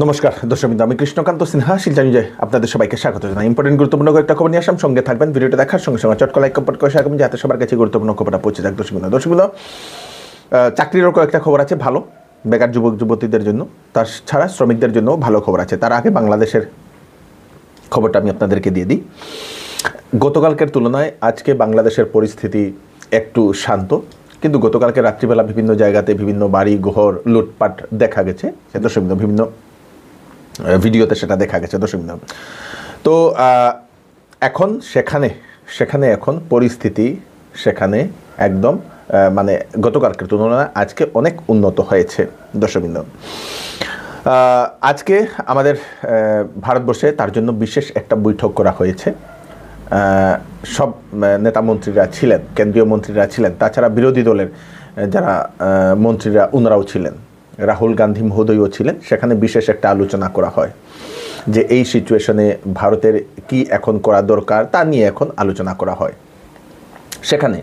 নমস্কার দর্শক, আমি কৃষ্ণকান্ত সিনহা শিলচর নিউজে আপনাদের সবাইকে স্বাগত জানাই। ইম্পর্টেন্ট গুরুত্বপূর্ণ একটা খবর নিয়ে আসলাম, সঙ্গে থাকবেন। ভিডিওটা দেখার সঙ্গে সঙ্গে চটকা লাইক কমেন্ট করে রাখবেন যাতে সবার কাছে গুরুত্বপূর্ণ খবরটা পৌঁছে যাক। দর্শকগুলো, চাকরিরও কয়েকটা খবর আছে ভালো, বেকার যুবক যুবতীদের জন্য, তার ছাড়া শ্রমিকদের জন্য ভালো খবর আছে। তার আগে বাংলাদেশের খবরটা আমি আপনাদেরকে দিয়ে দিই। গতকালকের তুলনায় আজকে বাংলাদেশের পরিস্থিতি একটু শান্ত, কিন্তু গতকালকে রাত্রিবেলা বিভিন্ন জায়গাতে বিভিন্ন বাড়ি ঘর লুটপাট দেখা গেছে। দর্শক, বিভিন্ন ভিডিওতে সেটা দেখা গেছে। দর্শক, তো এখন সেখানে এখন পরিস্থিতি সেখানে একদম মানে গতকালকের তুলনায় আজকে অনেক উন্নত হয়েছে। দর্শকবৃন্দ, আজকে আমাদের ভারতবর্ষে তার জন্য বিশেষ একটা বৈঠক করা হয়েছে। সব নেতা মন্ত্রীরা ছিলেন, কেন্দ্রীয় মন্ত্রীরা ছিলেন, তাছাড়া বিরোধী দলের যারা মন্ত্রীরা ওনারাও ছিলেন, রাহুল গান্ধী মহোদয়ও ছিলেন। সেখানে বিশেষ একটা আলোচনা করা হয় যে এই সিচুয়েশনে ভারতের কি এখন করা দরকার তা নিয়ে এখন আলোচনা করা হয়। সেখানে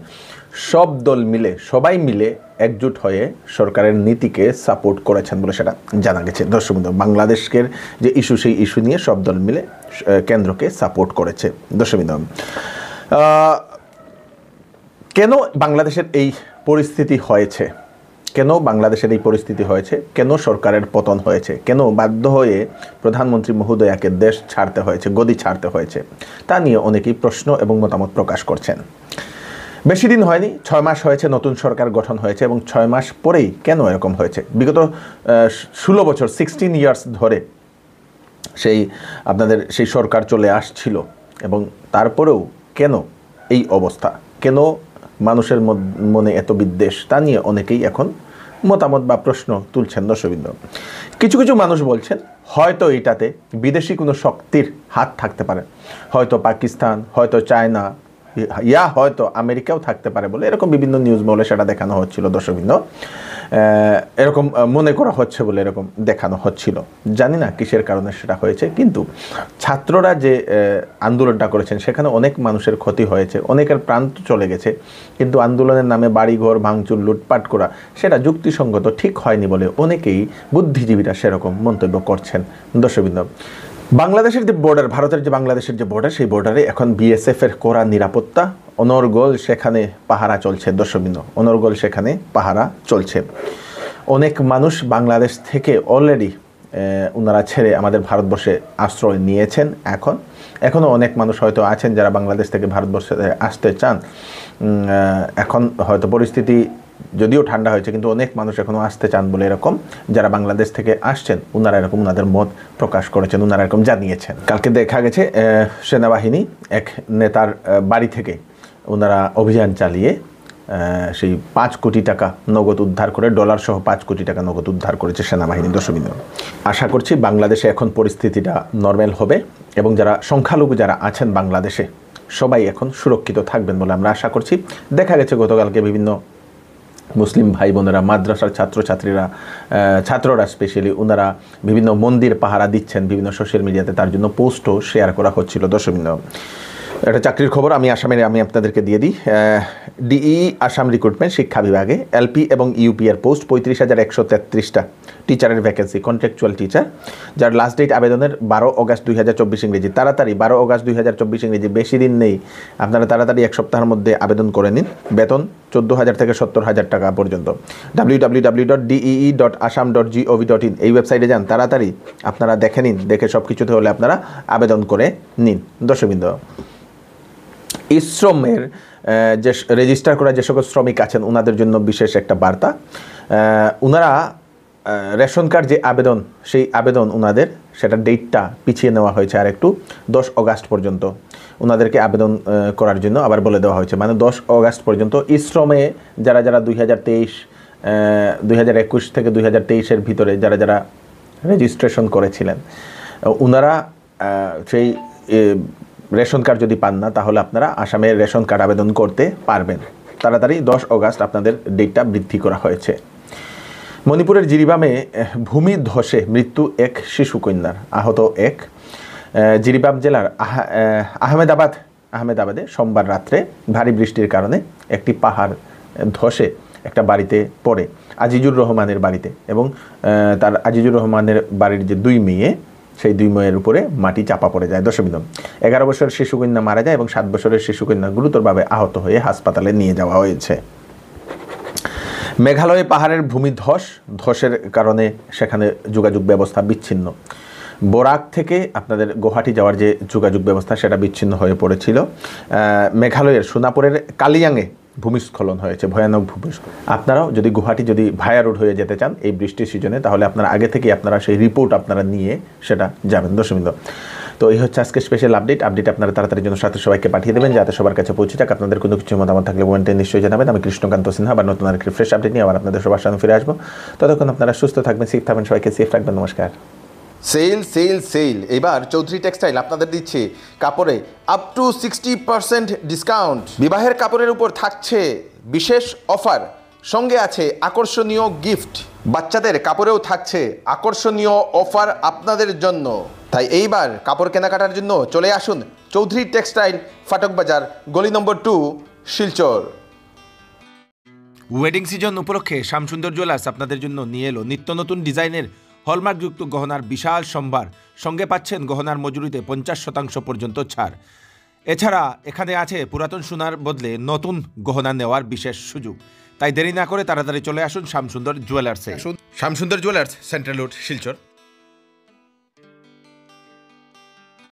সব দল মিলে, সবাই মিলে একজোট হয়ে সরকারের নীতিকে সাপোর্ট করেছেন বলে সেটা জানা গেছে। দর্শক, বাংলাদেশের যে ইস্যু, সেই ইস্যু নিয়ে সব দল মিলে কেন্দ্রকে সাপোর্ট করেছে। দর্শক, কেন বাংলাদেশের এই পরিস্থিতি হয়েছে, কেন সরকারের পতন হয়েছে, কেন বাধ্য হয়ে প্রধানমন্ত্রী মহোদয়াকে দেশ ছাড়তে হয়েছে, গদি ছাড়তে হয়েছে, তা নিয়ে অনেকেই প্রশ্ন এবং মতামত প্রকাশ করছেন। বেশি দিন হয়নি, 6 মাস হয়েছে নতুন সরকার গঠন হয়েছে, এবং 6 মাস পরেই কেন এরকম হয়েছে? বিগত 16 বছর 16 ইয়ার্স ধরে সেই সরকার চলে আসছিল, এবং তারপরেও কেন এই অবস্থা, কেন মানুষের মনে এত বিদ্বেষ, তা নিয়ে অনেকেই এখন মতামত বা প্রশ্ন তুলছেন। দর্শকবৃন্দ, কিছু কিছু মানুষ বলছেন হয়তো এটাতে বিদেশি কোনো শক্তির হাত থাকতে পারে, হয়তো পাকিস্তান, হয়তো চায়না, ইয়া হয়তো আমেরিকাও থাকতে পারে বলে এরকম বিভিন্ন নিউজ বলে সেটা দেখানো হচ্ছিল। দর্শকবৃন্দ, এরকম মনে করা হচ্ছে বলে এরকম দেখানো হচ্ছিল। জানি না কিসের কারণে সেটা হয়েছে, কিন্তু ছাত্ররা যে আন্দোলনটা করেছেন সেখানে অনেক মানুষের ক্ষতি হয়েছে, অনেকের প্রাণ চলে গেছে, কিন্তু আন্দোলনের নামে বাড়িঘর ভাঙচুর লুটপাট করা সেটা যুক্তিসঙ্গত ঠিক হয়নি বলে অনেকেই বুদ্ধিজীবীরা সেরকম মন্তব্য করছেন। দর্শকবৃন্দ, বাংলাদেশের যে বর্ডার, ভারতের যে বাংলাদেশের যে বর্ডার, সেই বর্ডারে এখন বিএসএফের কড়া নিরাপত্তা, অনর্গল সেখানে পাহারা চলছে। দর্শকবৃন্দ, অনর্গল সেখানে পাহারা চলছে। অনেক মানুষ বাংলাদেশ থেকে অলরেডি ওনারা ছেড়ে আমাদের ভারতবর্ষে আশ্রয় নিয়েছেন। এখনও অনেক মানুষ হয়তো আছেন যারা বাংলাদেশ থেকে ভারতবর্ষে আসতে চান। এখন হয়তো পরিস্থিতি যদিও ঠান্ডা হয়েছে, কিন্তু অনেক মানুষ এখনও আসতে চান বলে এরকম যারা বাংলাদেশ থেকে আসছেন ওনারা এরকম ওনাদের মত প্রকাশ করেছেন, ওনারা এরকম জানিয়েছেন। কালকে দেখা গেছে সেনাবাহিনী এক নেতার বাড়ি থেকে ওনারা অভিযান চালিয়ে সেই 5 কোটি টাকা নগদ উদ্ধার করে, ডলার সহ 5 কোটি টাকা নগদ উদ্ধার করেছে সেনাবাহিনী। দর্শকবৃন্দ, আশা করছি বাংলাদেশে এখন পরিস্থিতিটা নর্মাল হবে, এবং যারা সংখ্যালঘু যারা আছেন বাংলাদেশে সবাই এখন সুরক্ষিত থাকবেন বলে আমরা আশা করছি। দেখা গেছে গতকালকে বিভিন্ন মুসলিম ভাই বোনেরা, মাদ্রাসার ছাত্ররা স্পেশালি ওনারা বিভিন্ন মন্দির পাহারা দিচ্ছেন বিভিন্ন সোশ্যাল মিডিয়াতে, তার জন্য পোস্টও শেয়ার করা হচ্ছিল। দর্শকবৃন্দ, একটা চাকরির খবর আমি আপনাদেরকে দিয়ে দিই। ডিই আসাম রিক্রুটমেন্ট শিক্ষা বিভাগে এলপি এবং ইউপি এর পোস্ট 35,133টা টিচারের ভ্যাকেন্সি, কন্ট্রাকচুয়াল টিচার, যার লাস্ট ডেট আবেদনের 12 অগাস্ট 2024 ইংরেজি। তাড়াতাড়ি 12 অগাস্ট 2024 ইংরেজি, বেশি দিন নেই, আপনারা তাড়াতাড়ি 1 সপ্তাহের মধ্যে আবেদন করে নিন। বেতন 14,000 থেকে 70,000 টাকা পর্যন্ত। www.dee.assam.gov.in এই ওয়েবসাইটে যান, তাড়াতাড়ি আপনারা দেখে নিন, দেখে সব কিছুতে হলে আপনারা আবেদন করে নিন। দর্শকবৃন্দ, এই শ্রমের যে রেজিস্টার করা যে সকল শ্রমিক আছেন ওনাদের জন্য বিশেষ একটা বার্তা। ওনারা রেশন কার্ড যে আবেদন, সেই আবেদন ওনাদের সেটা ডেটটা পিছিয়ে নেওয়া হয়েছে আর একটু, 10 অগাস্ট পর্যন্ত ওনাদেরকে আবেদন করার জন্য আবার বলে দেওয়া হয়েছে। মানে 10 অগাস্ট পর্যন্ত এই শ্রমে যারা 2021 থেকে 2023-এর ভিতরে যারা রেজিস্ট্রেশন করেছিলেন ওনারা সেই রেশন কার্ড যদি পান না তাহলে আপনারা আসামের রেশন কার্ড আবেদন করতে পারবেন। তাড়াতাড়ি 10 অগাস্ট আপনাদের ডেটটা বৃদ্ধি করা হয়েছে। মণিপুরের জিরিবামে ভূমি ধসে মৃত্যু এক শিশু কন্যার, আহত এক। জিরিবাম জেলার আহমেদাবাদে সোমবার রাত্রে ভারী বৃষ্টির কারণে একটি পাহাড় ধসে একটা বাড়িতে পড়ে, আজিজুর রহমানের বাড়িতে, এবং তার আজিজুর রহমানের বাড়ির যে 2 মেয়ে, সেই 2 মেয়ের উপরে মাটি চাপা পড়ে যায়। দর্শকবৃন্দ, 11 বছরের শিশুকন্যা মারা যায় এবং 7 বছরের শিশুকন্যা গুরুতরভাবে আহত হয়ে হাসপাতালে নিয়ে যাওয়া হয়েছে। মেঘালয়ে পাহাড়ের ধসের কারণে সেখানে যোগাযোগ ব্যবস্থা বিচ্ছিন্ন। বরাক থেকে আপনাদের গুয়াহাটি যাওয়ার যে যোগাযোগ ব্যবস্থা সেটা বিচ্ছিন্ন হয়ে পড়েছিল। মেঘালয়ের সোনাপুরের কালিয়াংয়ে ভূমিস্খলন হয়েছে, ভয়ানক ভূমিস্খলন। আপনারাও যদি গুয়াহাটি যদি ভায়া রোড হয়ে যেতে চান এই বৃষ্টির সিজনে, তাহলে আপনারা আগে থেকে আপনারা সেই রিপোর্ট আপনারা নিয়ে সেটা যাবেন। দর্শকবৃন্দ, তো এই হচ্ছে আজকে স্পেশাল আপডেট আপনারা তাড়াতাড়ি জন্য সাথে সবাইকে পাঠিয়ে দেবেন, যাতে সবার কাছে পৌঁছে যাক। আপনাদের কোনো কিছু মতামত থাকলে কমেন্টে নিশ্চয়ই জানাবেন। আমি কৃষ্ণকান্ত সিনহা আবার নতুন আরেকটি ফ্রেশ আপডেট নিয়ে আবার আপনাদের সবার সামনে ফিরে আসবো। ততক্ষণ আপনারা সুস্থ থাকবেন, সেফ থাকবেন, সবাইকে সেফ রাখবেন। নমস্কার। সেল এবার চৌধুরী টেক্সটাইল আপনাদের দিচ্ছে কাপড়ে আপ টু 60% ডিসকাউন্ট। বিবাহের কাপড়ের উপর থাকছে বিশেষ অফার, সঙ্গে আছে আকর্ষণীয় গিফট। বাচ্চাদের কাপড়েও থাকছে আকর্ষণীয় অফার আপনাদের জন্য। তাই এইবার কাপড় কেনাকাটার জন্য চলে আসুন চৌধুরী টেক্সটাইল, ফাটক বাজার, গলি নম্বর 2, শিলচর। ওয়েডিং সিজন উপলক্ষে শ্যামসুন্দর জুয়েলার্স আপনাদের জন্য নিয়ে এলো নিত্য নতুন ডিজাইনের হলমার্কযুক্ত গহনার বিশাল সম্ভার। সঙ্গে পাচ্ছেন গহনার মজুরিতে 50% পর্যন্ত ছাড়। এছাড়া এখানে আছে পুরাতন সোনার বদলে নতুন গহনা নেওয়ার বিশেষ সুযোগ। তাই দেরি না করে তাড়াতাড়ি চলে আসুন শ্যামসুন্দর জুয়েলার্সে। Shyamsundar jewellers, central road, Silchar.